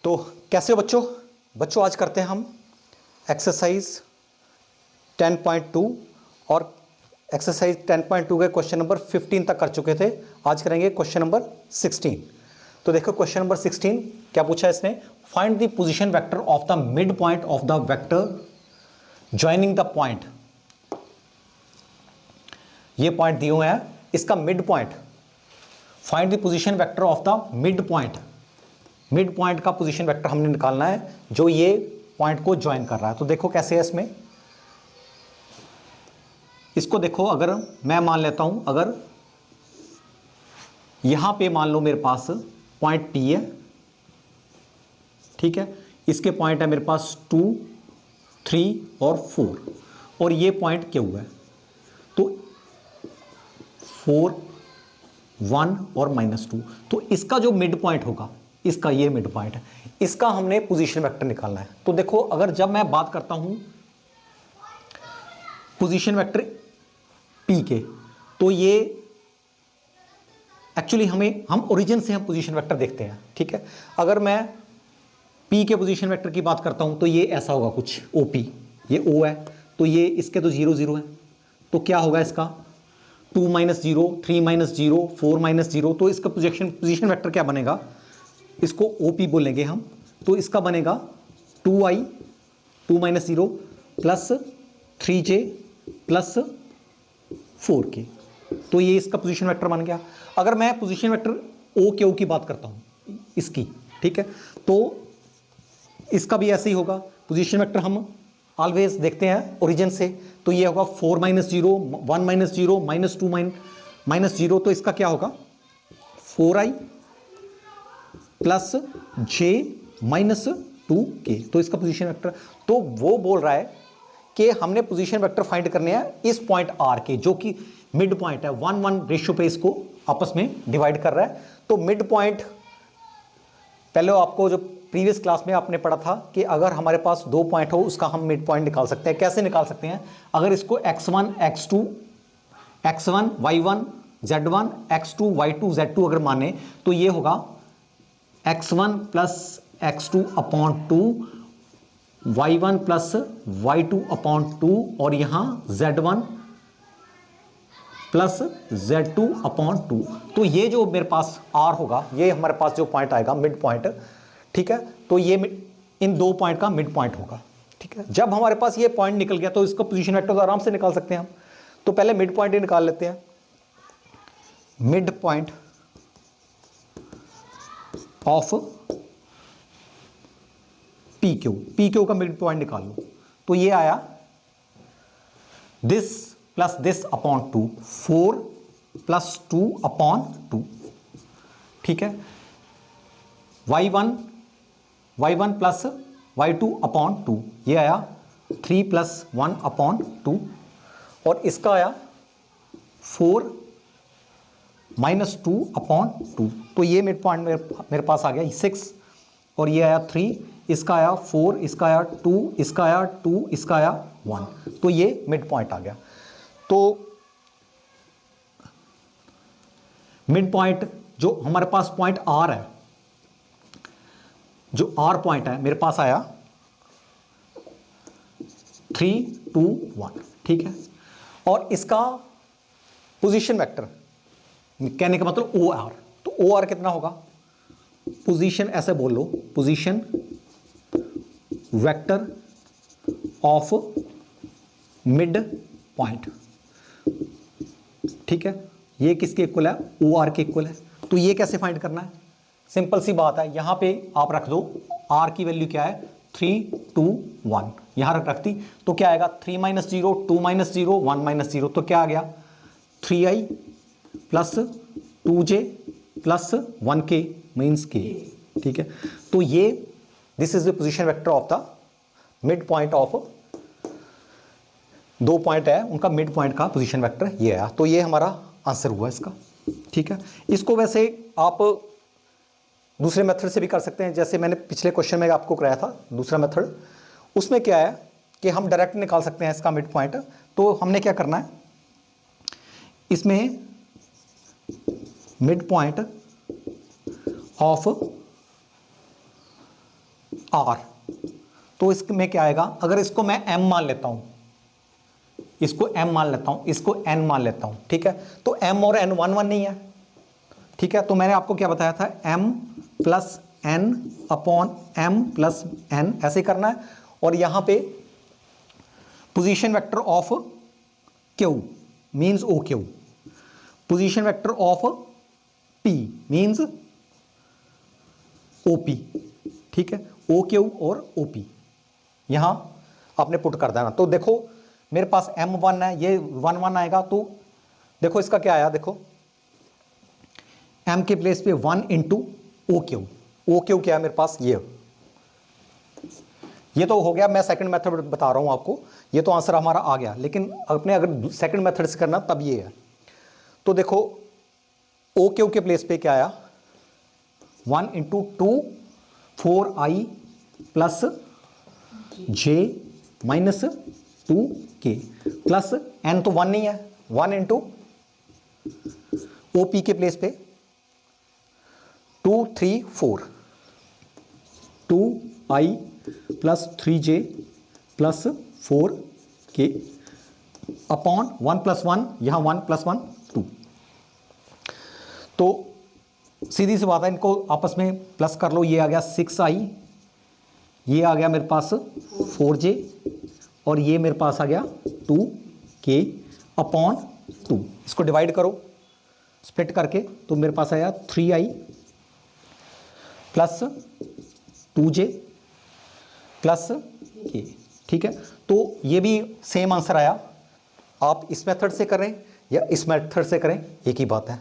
तो कैसे हो बच्चों? बच्चों आज करते हैं हम एक्सरसाइज 10.2 और एक्सरसाइज 10.2 के क्वेश्चन नंबर 15 तक कर चुके थे। आज करेंगे क्वेश्चन नंबर 16। तो देखो क्वेश्चन नंबर 16 क्या पूछा है इसने। Find the position vector of the mid point of the vector joining the point. ये पॉइंट दिए हुए हैं, इसका mid point find the position vector of the mid point. Mid point का पोजीशन वेक्टर हमने निकालना है जो ये पॉइंट को ज्वाइन कर रहा है। तो देखो कैसे है इसमें, इसको देखो, अगर मैं मान लेता हूं, अगर यहां पे मान लो मेरे पास पॉइंट P है, ठीक है, इसके पॉइंट है मेरे पास 2, 3 और 4 और ये पॉइंट Q है। तो 4, 1 और -2, तो इसका जो मिड पॉइंट होगा, इसका ये मिड पॉइंट है, इसका हमने पोजीशन वेक्टर निकालना है। तो देखो अगर जब मैं बात करता हूं पोजीशन वेक्टर P के, तो ये एक्चुअली हम ओरिजिन से हम पोजीशन वेक्टर देखते हैं, ठीक है। अगर मैं P के पोजीशन वेक्टर की बात करता हूं तो ये ऐसा होगा कुछ OP, ये O है, तो ये इसके तो 0 0 है, तो क्या होगा इसका 2 - 0, 3 - 0, 4 - 0, तो इसका पोजीशन वेक्टर क्या बनेगा, इसको OP बोलेंगे हम। तो इसका बनेगा 2i 2 - 0 plus 3j plus 4k, तो ये इसका पोजीशन वेक्टर बन गया। अगर मैं पोजीशन वेक्टर OQ की बात करता हूं इसकी, ठीक है, तो इसका भी ऐसे ही होगा। पोजीशन वेक्टर हम ऑलवेज देखते हैं ओरिजिन से, तो ये होगा 4 - 0, 1 - 0, -2 - 0, तो इसका क्या होगा 4i प्लस j -2k, तो इसका पोजीशन वेक्टर। तो वो बोल रहा है कि हमने पोजीशन वेक्टर फाइंड करने हैं इस पॉइंट R के, जो कि मिड पॉइंट है, 1:1 रेशियो पे इसको आपस में डिवाइड कर रहा है। तो मिड पॉइंट पहले आपको जो प्रीवियस क्लास में आपने पढ़ा था कि अगर हमारे पास दो पॉइंट हो उसका हम मिड पॉइंट निकाल सकते हैं। कैसे निकाल सकते हैं, अगर इसको x1 x2 x1 y1 z1 x2 y2 z2 अगर माने, तो ये होगा x1 plus x2 upon 2, y1 plus y2 upon 2 और यहां z1 प्लस z2 अपॉन 2। तो ये जो मेरे पास R होगा, ये हमारे पास जो पॉइंट आएगा मिड पॉइंट, ठीक है, तो ये इन दो पॉइंट का मिड पॉइंट होगा, ठीक है। जब हमारे पास ये पॉइंट निकल गया तो इसका पोजीशन वेक्टर तो आराम से निकाल सकते हैं हम। तो पहले मिड पॉइंट ही निकाल लेते हैं। मिड पॉइंट ऑफ PQ का मिड पॉइंट निकाल लो, तो ये आया this plus this upon 2, 4 plus 2 upon 2, ठीक है। y1 प्लस y2 अपॉन 2, ये आया 3 प्लस 1 अपॉन 2 और इसका आया 4 माइनस 2 अपॉन 2, तो ये मिड पॉइंट मेरे पास आ गया 6 और ये आया 3, इसका आया 4, इसका आया 2, इसका आया 2, इसका आया 1, तो ये मिड पॉइंट आ गया। तो मिड पॉइंट जो हमारे पास पॉइंट R है, जो R पॉइंट है मेरे पास आया 3 2 1, ठीक है। और इसका पोजीशन वेक्टर कहने का मतलब OR, तो OR कितना होगा, पोजीशन ऐसे बोल लो, position vector of mid point, ठीक है। ये किसके इक्वल है, OR के इक्वल है। तो ये कैसे फाइंड करना है, सिंपल सी बात है, यहां पे आप रख दो R की वैल्यू क्या है 3 2 1, यहां रख दी तो क्या आएगा 3 - 0 2 - 0 1 - 0, तो क्या आ गया 3i plus 2j plus 1k means k, ठीक है। तो ये this is the position vector of the mid point of, दो पॉइंट है उनका मिड पॉइंट का पोजीशन वेक्टर ये आया। तो ये हमारा आंसर हुआ इसका, ठीक है। इसको वैसे आप दूसरे मेथड से भी कर सकते हैं, जैसे मैंने पिछले क्वेश्चन में आपको कराया था दूसरा मेथड, उसमें क्या है कि हम डायरेक्ट निकाल सकते हैं इसका मिड पॉइंट। तो हमने क्या करना है, इसमें मिड पॉइंट ऑफ आर, तो इसमें क्या आएगा, अगर इसको मैं m मान लेता हूं, इसको m मान लेता हूं, इसको n मान लेता हूं, ठीक है, तो m और n 1 1 नहीं है, ठीक है, तो मैंने आपको क्या बताया था, m plus n upon m plus n ऐसे करना है, और यहां पे position vector of q means OQ, position vector of p means OP, ठीक है, OQ और OP यहां आपने पुट कर देना। तो देखो मेरे पास M1 है, ये 1 1 आएगा, तो देखो इसका क्या आया, देखो M के प्लेस पे 1 इंटू OQ, OQ क्या है मेरे पास, ये तो हो गया, मैं सेकंड मेथड बता रहा हूं आपको, ये तो आंसर हमारा आ गया, लेकिन अपने अगर सेकंड मेथड से करना तब ये है। तो देखो OQ के प्लेस पे क्या आया, 1 into 2 4i plus j minus 2k plus n तो 1 नहीं है, 1 इंटू OP के प्लेस पे 2 3 4 2i plus 3j plus 4k upon 1 plus 1, यहां 1 प्लस 1 2। तो सीधी सी बात है, इनको आपस में प्लस कर लो, ये आ गया 6i, ये आ गया मेरे पास 4j, और ये मेरे पास आ गया 2k अपॉन 2। इसको डिवाइड करो स्प्लिट करके, तो मेरे पास आया 3i plus 2j plus k, ठीक है। तो ये भी सेम आंसर आया, आप इस मेथड से करें या इस मेथड से करें एक ही बात है।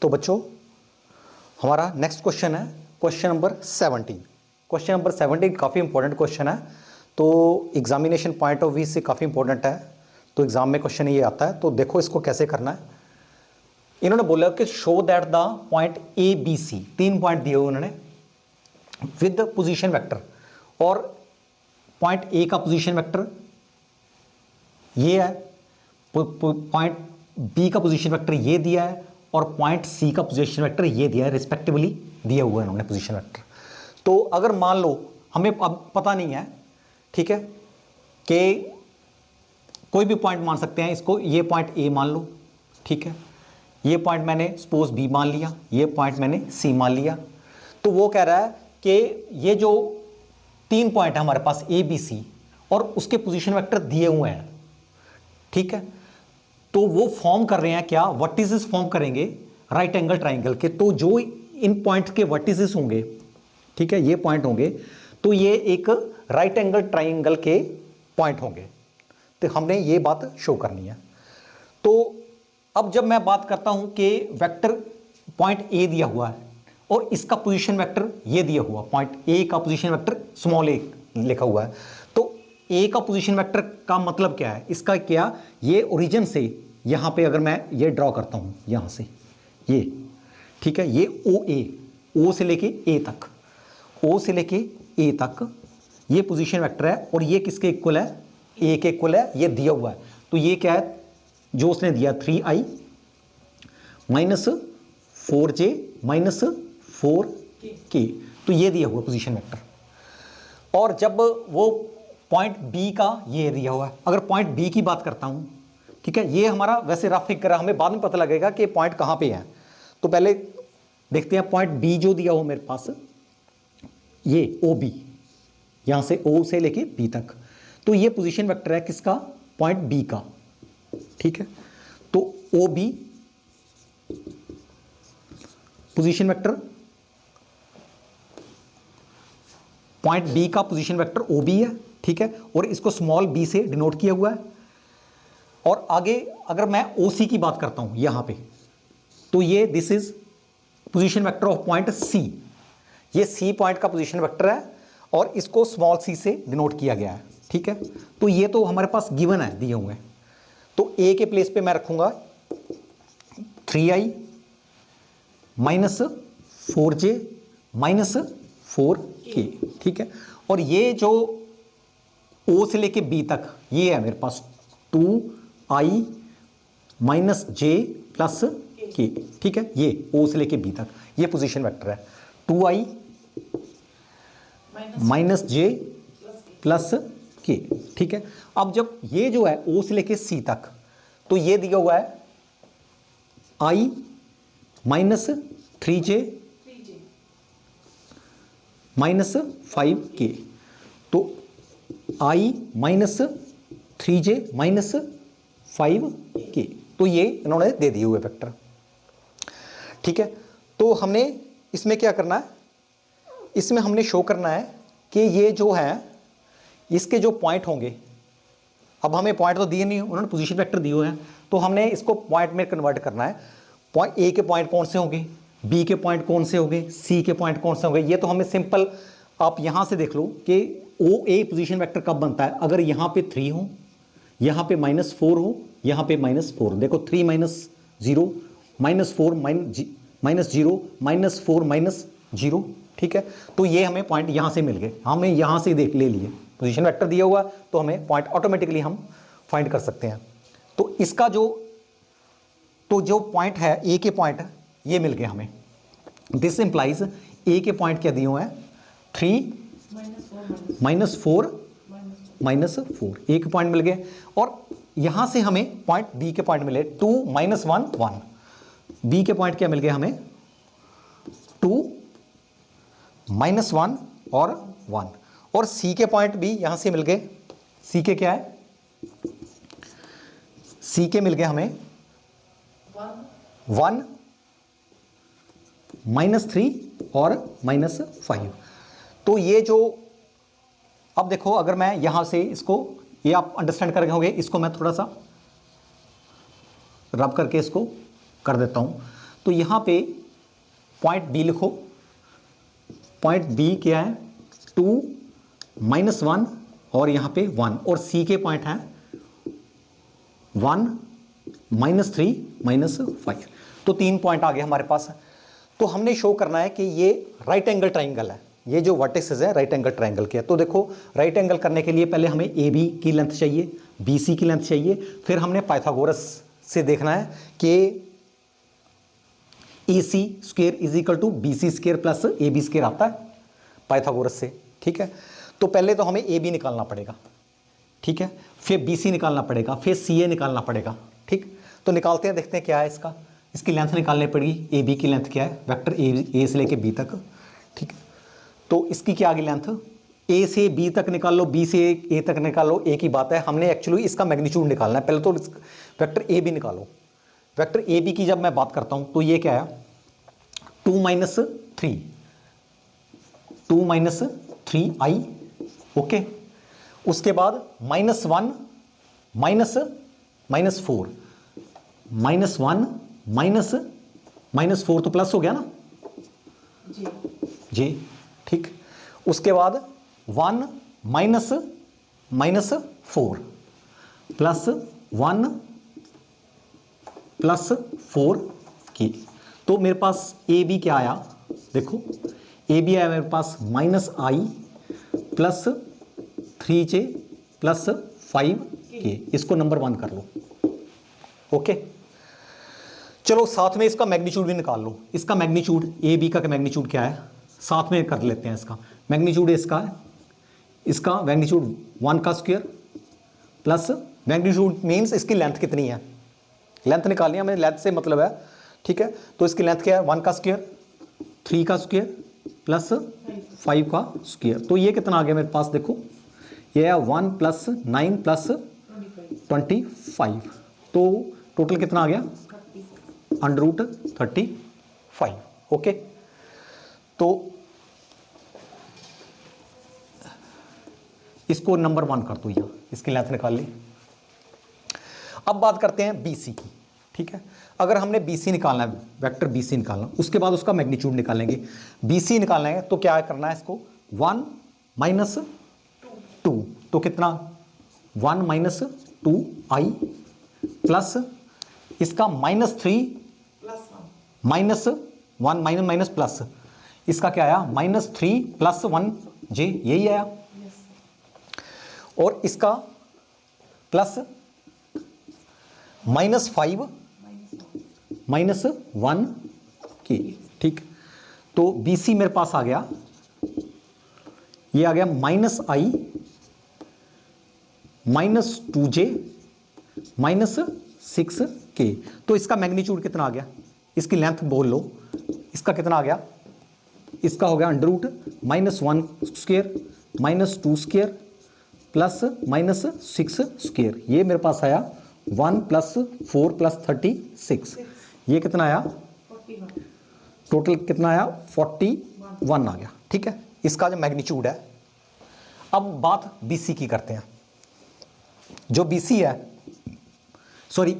तो बच्चों हमारा नेक्स्ट क्वेश्चन है क्वेश्चन नंबर 17। क्वेश्चन नंबर 17 काफ़ी इंपॉर्टेंट क्वेश्चन है, तो एग्जामिनेशन पॉइंट ऑफ व्यू से काफ़ी इंपॉर्टेंट है, तो एग्जाम में क्वेश्चन ये आता है। तो देखो इसको कैसे करना है, इन्होंने बोला कि show that the point ABC, 3 point दिए हुए उन्होंने विद पोजीशन वेक्टर, और पॉइंट A का पोजीशन वेक्टर ये है, पॉइंट B का पोजीशन वेक्टर ये दिया है, और पॉइंट C का पोजीशन वेक्टर ये दिया है, रिस्पेक्टिवली दिया हुआ है इन्होंने पोजीशन वेक्टर। तो अगर मान लो हमें अब पता नहीं है, ठीक है, कि कोई भी पॉइंट मान सकते हैं इसको, ये पॉइंट A मान लो, ठीक है, ये पॉइंट मैंने सपोज B मान लिया, ये पॉइंट मैंने C मान लिया। तो वो कह रहा है कि ये जो 3 पॉइंट है हमारे पास A B C और उसके पोजीशन वेक्टर दिए हुए हैं, ठीक है, तो वो फॉर्म कर रहे हैं क्या, वर्टिसेस फॉर्म करेंगे राइट एंगल ट्राइंगल के। तो जो इन पॉइंट के वर्टिसेस होंगे, ठीक है, ये पॉइंट होंगे, तो ये एक राइट एंगल ट्राइंगल के पॉइंट होंगे, तो हमने ये बात शो करनी है। तो अब जब मैं बात करता हूं कि वेक्टर पॉइंट A दिया हुआ है और इसका पोजीशन वेक्टर ये दिया हुआ, पॉइंट A का पोजीशन वेक्टर स्मॉल a लिखा हुआ है, तो A का पोजीशन वेक्टर का मतलब क्या है, इसका क्या, ये ओरिजिन से यहां पे अगर मैं ये ड्रॉ करता हूं यहां से ये, ठीक है, ये O से लेके A तक, O से लेके A तक ये पोजीशन वेक्टर है, और ये किसके इक्वल है, A के इक्वल है, ये दिया हुआ है। तो ये क्या है जो उसने दिया, 3i minus 4j minus 4k, तो ये दिया हुआ पोजीशन वेक्टर। और जब वो पॉइंट B का ये दिया हुआ है, अगर पॉइंट B की बात करता हूं, ठीक है, ये हमारा वैसे रफ फिगर है, हमें बाद में पता लगेगा कि पॉइंट कहां पे है। तो पहले देखते हैं पॉइंट B जो दिया हो मेरे पास, ये OB, यहां से O से लेके B तक, तो ये पोजीशन वेक्टर है किसका, पॉइंट B का, ठीक है। तो OB position vector, point B का पोजीशन वेक्टर OB है, ठीक है, और इसको स्मॉल b से डिनोट किया हुआ है। और आगे अगर मैं OC की बात करता हूं यहां पे, तो ये this is position vector of point C, ये C पॉइंट का पोजीशन वेक्टर है और इसको स्मॉल c से डिनोट किया गया है, ठीक है। तो ये तो हमारे पास गिवन है, दिए हुए हैं। तो A के प्लेस पे मैं रखूंगा 3i minus 4j minus 4k, ठीक है। और ये जो O से लेके B तक ये है मेरे पास 2i minus j plus k, ठीक है, ये O से लेके B तक ये पोजीशन वेक्टर है, 2i माइनस जे प्लस के। ठीक है, अब जब ये जो है ओ से लेके सी तक, तो ये दिया हुआ है आई माइनस 3J माइनस 5K, तो आई माइनस 3J माइनस 5K, तो ये इन्होंने दे दिए हुए वेक्टर। ठीक है, तो हमने इसमें क्या करना है, इसमें हमने शो करना है कि ये जो है इसके जो पॉइंट होंगे, अब हमें पॉइंट तो दिए नहीं, उन्होंने पोजीशन वेक्टर दिए हुए हैं, तो हमने इसको पॉइंट में कन्वर्ट करना है। पॉइंट ए के पॉइंट कौन से होंगे, बी के पॉइंट कौन से होंगे, सी के पॉइंट कौन से होंगे, ये तो हमें सिंपल आप यहां से देख लो कि ओ ए पोजीशन वेक्टर कब बनता है, अगर यहां पे 3 हो, यहां पे -4 हो, यहां पे -4, देखो 3 माइनस 0 -4 माइनस 0 -4 -0। ठीक है, तो ये हमें पॉइंट यहां से मिल गए, हमें यहां से देख ले लिए, पोजीशन वेक्टर दिया हुआ तो हमें पॉइंट ऑटोमेटिकली हम फाइंड कर सकते हैं। तो इसका जो पॉइंट है, ए के पॉइंट ये मिल गए हमें। दिस इंप्लाइज ए के पॉइंट क्या दिए हुए हैं, 3 -4 -4, ए के पॉइंट मिल गए। और यहां से हमें पॉइंट बी के पॉइंट मिले 2 -1 1, बी के पॉइंट क्या मिल गए हमें 2 -1 और 1, और सी के पॉइंट भी यहां से मिल गए। सी के क्या है, सी के मिल गए हमें 1 -3 और -5। तो ये जो, अब देखो अगर मैं यहां से इसको, ये आप अंडरस्टैंड कर गए होंगे, इसको मैं थोड़ा सा रब करके इसको कर देता हूं। तो यहां पे पॉइंट बी लिखो, पॉइंट बी क्या है 2 -1 और यहां पे 1, और सी के पॉइंट है 1 -3 -5, तो 3 पॉइंट आ गए हमारे पास। तो हमने शो करना है कि ये राइट एंगल ट्राइंगल है, ये जो वर्टिसेस है राइट एंगल ट्राइंगल के। तो देखो राइट एंगल करने के लिए पहले हमें ए बी की लेंथ चाहिए, बी सी की लेंथ चाहिए, फिर हमने पाइथागोरस से देखना है कि A C square is equal to B C square plus A B square आता है पाइथागोरस से। ठीक है, तो पहले तो हमें ए बी निकालना पड़ेगा, ठीक है, फिर बी सी निकालना पड़ेगा, फिर सी ए निकालना पड़ेगा। ठीक, तो निकालते हैं, देखते हैं क्या है इसका, इसकी लेंथ निकालनी पड़ेगी, ए बी की लेंथ क्या है, वेक्टर ए से लेके बी तक। ठीक, तो इसकी क्या आ गई लेंथ, ए से बी तक निकाल लो, बी से ए तक निकाल लो, एक ही बात है। हमने एक्चुअली इसका मैग्नीट्यूड निकालना है, पहले तो वेक्टर ए बी निकालो। वेक्टर ए बी की जब मैं बात करता हूं तो ये क्या है 2 -3 आई, ओके। उसके बाद -1 -4 -1 -4 तो प्लस हो गया ना जी, ठीक। उसके बाद 1 -4 प्लस 1 +4 की, तो मेरे पास ए बी क्या आया, देखो ए बी आया मेरे पास -i plus 3j plus 5k, इसको नंबर 1 कर लो, ओके। चलो साथ में इसका मैग्नीट्यूड भी निकाल लो, इसका मैग्नीट्यूड ए बी का मैग्नीट्यूड क्या है, साथ में कर लेते हैं। इसका मैग्नीट्यूड इसका है, इसका मैग्नीट्यूड 1 का स्क्वायर प्लस मैग्नीट्यूड मीन्स इसकी लेंथ कितनी है, लेंथ निकालनी है हमें, लेंथ से मतलब है, ठीक है। तो इसकी लेंथ क्या है 1 का स्क्वायर, 3 का स्क्वायर प्लस 5 का स्क्वायर, तो ये कितना आ गया मेरे पास, देखो ये है 1 + 9 + 25, तो टोटल कितना आ गया √35, ओके। तो इसको नंबर 1 कर दो, यहाँ इसकी लेंथ निकाल ली। अब बात करते हैं BC की, ठीक है। अगर हमने BC निकालना है, वेक्टर BC निकालना, उसके बाद उसका मैग्नीट्यूड निकालेंगे। BC निकालना है तो क्या करना है, इसको 1 - 2, तो कितना 1 - 2i प्लस इसका -3 -1 प्लस इसका क्या आया -3 + 1j, यही आया, और इसका प्लस -5 -1 की, ठीक। तो BC मेरे पास आ गया ये आ गया -i -2j -6k। तो इसका मैग्नीट्यूड कितना आ गया, इसकी लेंथ बोल लो, इसका कितना आ गया, इसका हो गया √-1² -2² +-6²। ये मेरे पास आया 1 + 4 + 36। ये कितना आया, टोटल कितना आया, 41 आ गया। ठीक है, इसका जो मैग्नीट्यूड है। अब बात BC की करते हैं। जो BC है, सॉरी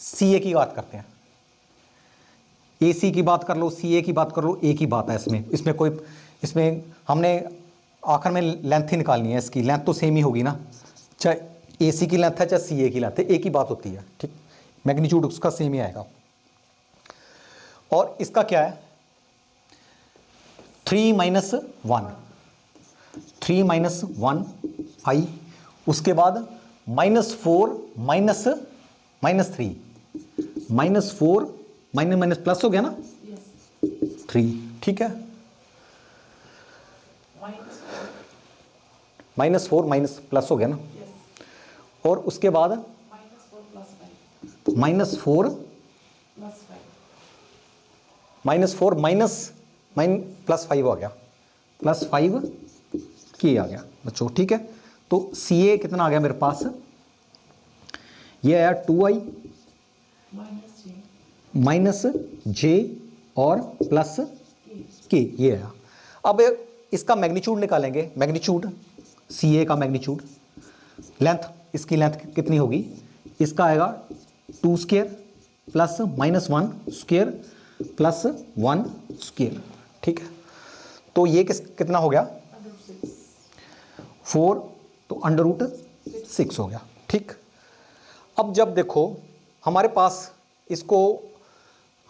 CA की बात करते हैं। AC की बात कर लो, CA की बात कर लो, एक ही बात है इसमें हमने आखिर में लेंथ ही निकालनी है। इसकी लेंथ तो सेम ही होगी ना, चाहे AC की लेंथ है चाहे CA की लेंथ है, एक ही बात होती है। ठीक, मैग्नीट्यूड उसका सेम ही आएगा। और इसका क्या है, 3 - 1 I, उसके बाद -4 -3 -4 माइनस प्लस हो गया ना, 3। ठीक है, -4 माइनस प्लस हो गया ना, और उसके बाद -4 +5 आ गया, +5 k आ गया बच्चों। ठीक है, तो CA कितना आ गया मेरे पास, ये आया 2i -j और +k, ये आया। अब इसका मैग्नीट्यूड निकालेंगे, मैग्नीट्यूड CA का मैग्नीट्यूड, लेंथ, इसकी लेंथ कितनी होगी, इसका आएगा 2² +-1² +1²। ठीक है, तो ये कितना हो गया, 4, तो √6 हो गया। ठीक, अब जब देखो हमारे पास इसको,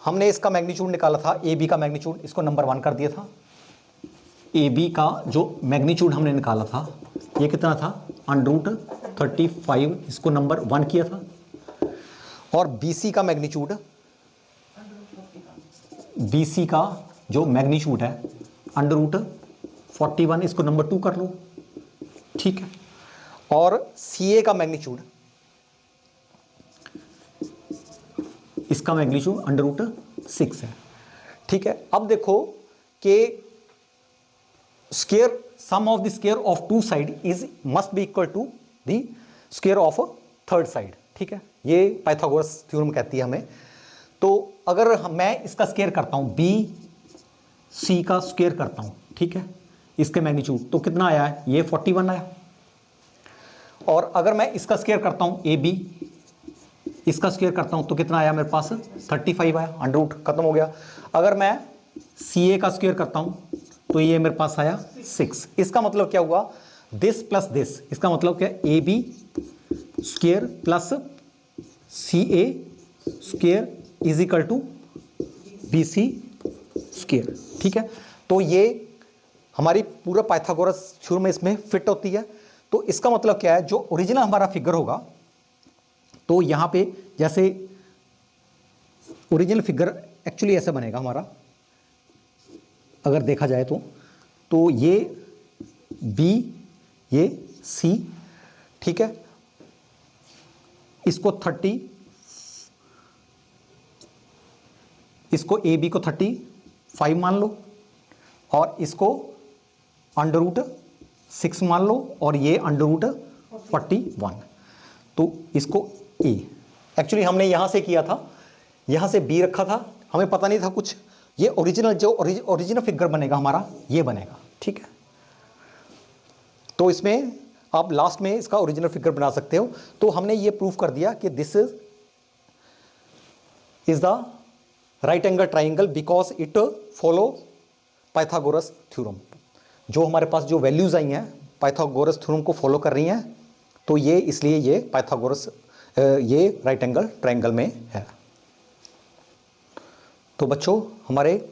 हमने इसका मैग्नीट्यूड निकाला था, AB का मैग्नीट्यूड, इसको नंबर 1 कर दिया था। AB का जो मैग्नीट्यूड हमने निकाला था, ये कितना था, √35, इसको नंबर 1 किया था। और BC का मैग्नीट्यूड, BC का जो मैग्नीट्यूड है √41, इसको नंबर 2 कर लो। ठीक है, और CA का मैग्नीट्यूड, इसका मैग्नीट्यूड √6 है। ठीक है, अब देखो कि square, sum of the square of 2 side is must be equal to the square of third side. ठीक है, ये पाइथागोरस थ्योरम कहती है हमें। तो अगर मैं इसका स्क्वायर करता हूं, BC का स्क्वायर करता हूं, ठीक है, इसके मैग्नीट्यूड, तो कितना आया है, ये 41 आया। और अगर मैं इसका स्क्वायर करता हूं, AB, इसका स्क्वायर करता हूं, तो कितना आया मेरे पास, 35 आया, अंडर खत्म हो गया। अगर मैं CA का स्क्वायर करता हूं, तो ये मेरे पास आया 6। इसका मतलब क्या हुआ, दिस प्लस दिस, इसका मतलब क्या, AB square plus CA square is equal to BC square. ठीक है, तो ये हमारी पूरा पाइथागोरस थ्योरम में इसमें फिट होती है। तो इसका मतलब क्या है, जो ओरिजिनल हमारा फिगर होगा, तो यहां पे जैसे ओरिजिनल फिगर एक्चुअली ऐसा बनेगा हमारा, अगर देखा जाए तो ये B, ये C। ठीक है, इसको 30, इसको AB को 35 मान लो, और इसको √6 मान लो, और ये √41। तो इसको A, एक्चुअली हमने यहां से किया था, यहां से B रखा था, हमें पता नहीं था कुछ। ये ओरिजिनल, जो ओरिजिनल फिगर बनेगा हमारा, ये बनेगा। ठीक है, तो इसमें आप लास्ट में इसका ओरिजिनल फिगर बना सकते हो। तो हमने ये प्रूफ कर दिया कि this is the right angle triangle because it follow Pythagoras theorem. जो हमारे पास जो वैल्यूज आई हैं पाइथागोरस थ्योरम को फॉलो कर रही हैं, तो ये इसलिए ये पाइथागोरस, ये राइट एंगल ट्राइंगल में है। तो बच्चों हमारे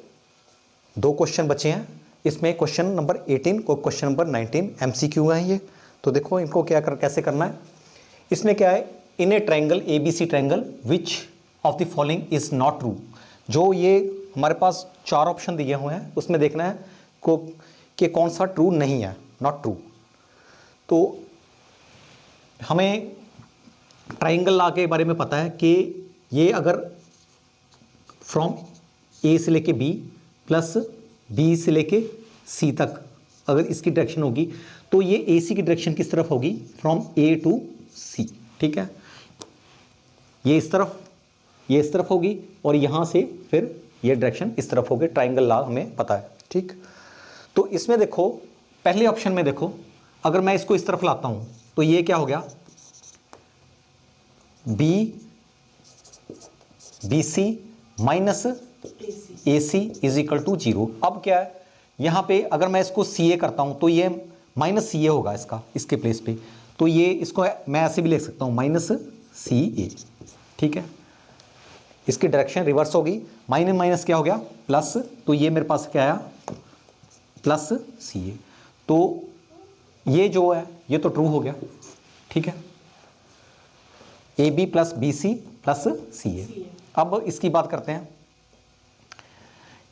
2 क्वेश्चन बचे हैं, इसमें क्वेश्चन नंबर 18 को क्वेश्चन नंबर 19 MCQ हैं ये। तो देखो इनको कैसे करना है। इसमें क्या है, in a triangle ABC triangle which of the following is not true. जो ये हमारे पास 4 ऑप्शन दिए हुए हैं, उसमें देखना है कि कौन सा ट्रू नहीं है। Not true. तो हमें ट्राइंगल लॉ के बारे में पता है कि ये अगर फ्रॉम ए से लेके बी प्लस बी से लेके सी तक अगर इसकी डायरेक्शन होगी तो ये ए सी की डायरेक्शन किस तरफ होगी, फ्रॉम ए टू सी, ठीक है। ये इस तरफ होगी और यहाँ से फिर ये डायरेक्शन इस तरफ होगी। ट्राइंगल लॉ हमें पता है, ठीक। तो इसमें देखो, पहले ऑप्शन में देखो, अगर मैं इसको इस तरफ लाता हूँ तो ये क्या हो गया, B C minus A C is equal to 0। अब क्या है, यहाँ पे अगर मैं इसको सी ए करता हूँ तो ये माइनस सी ए होगा इसके प्लेस पे, तो ये इसको मैं ऐसे भी लिख सकता हूँ माइनस सी ए, ठीक है। इसकी डायरेक्शन रिवर्स होगी, माइनस माइनस क्या हो गया प्लस, तो ये मेरे पास क्या आया प्लस सी ए। तो ये जो है ये तो ट्रू हो गया, ठीक है, A B plus B C plus C A. अब इसकी बात करते हैं,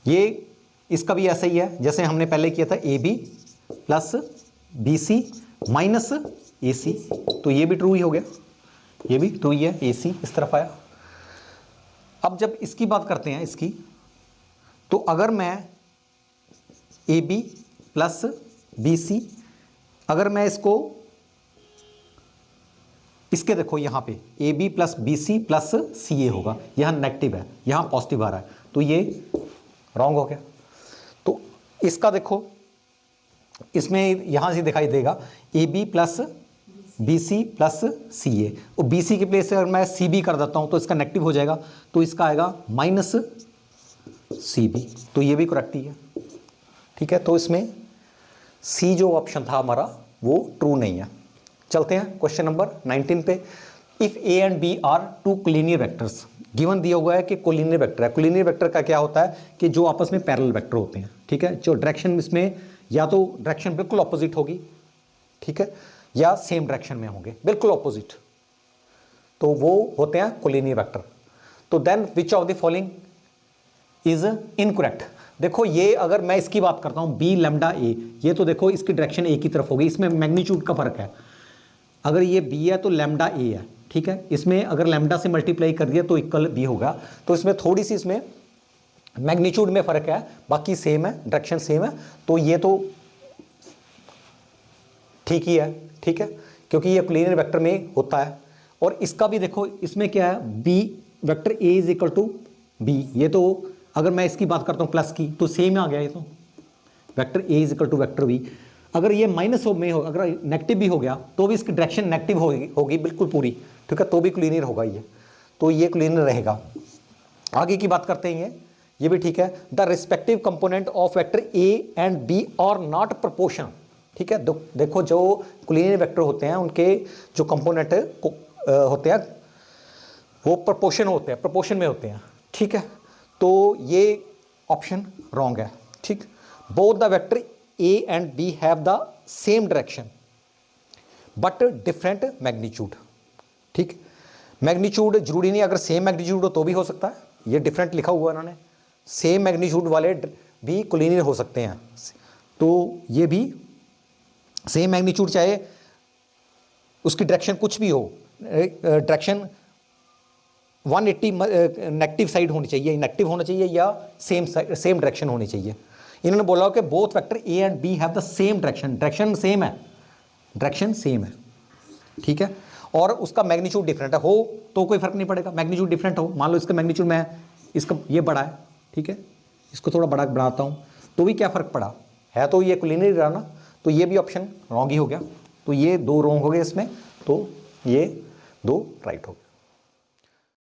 ये इसका भी ऐसा ही है जैसे हमने पहले किया था, A B plus B C minus A C, तो ये भी ट्रू ही हो गया, ये भी ट्रू ही है, ए सी इस तरफ आया। अब जब इसकी बात करते हैं इसकी, तो अगर मैं A B plus B C, अगर मैं इसको इसके देखो यहाँ पे A B plus B C plus C A होगा, यहाँ नेगेटिव है, यहाँ पॉजिटिव आ रहा है, तो ये रॉन्ग हो गया। तो इसका देखो, इसमें यहाँ से दिखाई देगा A B plus B C plus C A, और बी सी के प्लेस से अगर मैं सी बी कर देता हूँ तो इसका नेगेटिव हो जाएगा, तो इसका आएगा माइनस सी बी, तो ये भी करेक्ट ही है, ठीक है। तो इसमें सी जो ऑप्शन था हमारा वो ट्रू नहीं है। चलते हैं क्वेश्चन नंबर 19 पे। If A and B are two collinear vectors, given दिया हुआ है कि कोलिनियर वेक्टर है। कोलिनियर वेक्टर का क्या होता है कि जो आपस में पैरेलल वेक्टर होते हैं, ठीक है, जो डायरेक्शन इसमें या तो डायरेक्शन बिल्कुल ऑपोजिट होगी, ठीक है, या सेम डायरेक्शन में होंगे बिल्कुल ऑपोजिट, तो वो होते हैं कोलिनियर वेक्टर। तो then which of the following is incorrect. देखो ये अगर मैं इसकी बात करता हूं बी लैम्डा ए, ये तो देखो इसकी डायरेक्शन ए की तरफ होगी, इसमें मैग्नीट्यूड का फर्क है। अगर ये बी है तो लैम्डा ए है, ठीक है, इसमें अगर लैम्डा से मल्टीप्लाई कर दिया तो इक्वल बी होगा, तो इसमें थोड़ी सी इसमें मैग्नीट्यूड में फर्क है, बाकी सेम है, डायरेक्शन सेम है, तो ये तो ठीक ही है, ठीक है, क्योंकि ये कोलिनियर वेक्टर में होता है। और इसका भी देखो, इसमें क्या है, B vector A is equal to B, ये तो अगर मैं इसकी बात करता हूँ प्लस की तो सेम आ गया, ये तो vector A is equal to vector B. अगर ये माइनस में हो, अगर नेगेटिव भी हो गया तो भी इसकी डायरेक्शन नेगेटिव होगी बिल्कुल पूरी, ठीक है, तो भी कोलिनियर होगा ये, तो ये कोलिनियर रहेगा। आगे की बात करते हैं, ये भी ठीक है। The respective component of vector A and B are not proportion, ठीक है। देखो जो कोलिनियर वेक्टर होते हैं उनके जो कंपोनेंट होते हैं वो प्रोपोर्शन होते हैं, प्रोपोर्शन में होते हैं, ठीक है, तो ये ऑप्शन रॉन्ग है, ठीक। Both the vector A and B have the same direction but different magnitude, ठीक। मैग्नीट्यूड जरूरी नहीं, अगर सेम मैग्नीट्यूड हो तो भी हो सकता है, ये डिफरेंट लिखा हुआ है इन्होंने, सेम मैग्नीट्यूड वाले भी कोलिनियर हो सकते हैं, तो ये भी सेम मैग्नीट्यूड चाहे उसकी डायरेक्शन कुछ भी हो, डायरेक्शन 180 नेगेटिव साइड होनी चाहिए, नेगेटिव होना चाहिए, या सेम डायरेक्शन होनी चाहिए। इन्होंने बोला कि both vector A and B have the same direction, direction same है, डायरेक्शन सेम है, ठीक है, और उसका मैग्नीट्यूड डिफरेंट है, हो तो कोई फर्क नहीं पड़ेगा, मैग्नीट्यूड डिफरेंट हो, मान लो इसका मैग्नीट्यूड मैं इसका ये बड़ा है, ठीक है, इसको थोड़ा बड़ा बनाता हूँ तो भी क्या फ़र्क पड़ा है, तो ये कोलिनियर रहा ना, तो ये भी ऑप्शन रॉन्ग ही हो गया, तो ये दो रॉन्ग हो गए इसमें, तो ये दो राइट हो गए।